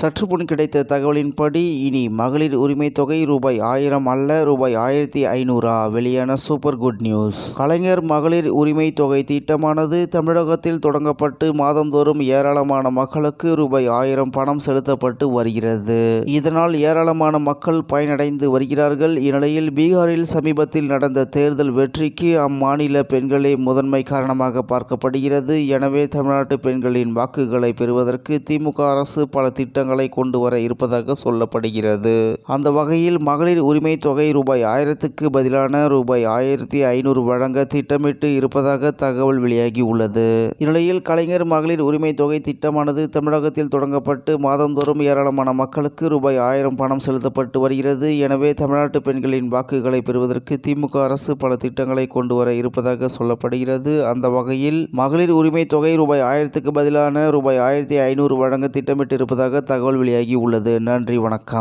சற்று முன் கிடைத்த தகவலின்படி இனி மகளிர் உரிமை தொகை ரூபாய் 1000 அல்ல ரூபாய் 1500 வெளியான சூப்பர் குட் நியூஸ். கலைஞர் மகளிர் உரிமை தொகை திட்டமானது தமிழகத்தில் தொடங்கப்பட்டு மாதந்தோறும் ஏராளமான மக்களுக்கு ரூபாய் 1000 பணம் செலுத்தப்பட்டு வருகிறது. இதனால் ஏராளமான மக்கள் பயனடைந்து வருகிறார்கள். இந்நிலையில் பீகாரில் சமீபத்தில் நடந்த தேர்தல் வெற்றிக்கு அம்மாநில பெண்களே முதன்மை காரணமாக பார்க்கப்படுகிறது. எனவே தமிழ்நாட்டு பெண்களின் வாக்குகளை பெறுவதற்கு திமுக அரசு பல திட்டங்களை கொண்டு வர இருப்பதாக சொல்லப்படுகிறது. அந்த வகையில் மகளிர் உரிமை தொகை ரூபாய் 1000க்கு பதிலான ரூபாய் 1500 வழங்க திட்டமிட்டு இருப்பதாக தகவல் வெளியாகி உள்ளது. இந்நிலையில் கலைஞர் மகளிர் உரிமை தொகை திட்டமானது தமிழகத்தில் தொடங்கப்பட்டு மாதந்தோறும் ஏராளமான மக்களுக்கு ரூபாய் 1000 பணம் செலுத்தப்பட்டு வருகிறது. எனவே தமிழ்நாட்டு பெண்களின் வாக்குகளை பெறுவதற்கு திமுக அரசு பல திட்டங்களை கொண்டு வர இருப்பதாக சொல்லப்படுகிறது. அந்த வகையில் மகளிர் உரிமை தொகை ரூபாய் 1000க்கு பதிலான ரூபாய் 1500 வழங்க திட்டமிட்டு இருப்பதாக தகவல் வெளியாகி உள்ளது. நன்றி, வணக்கம்.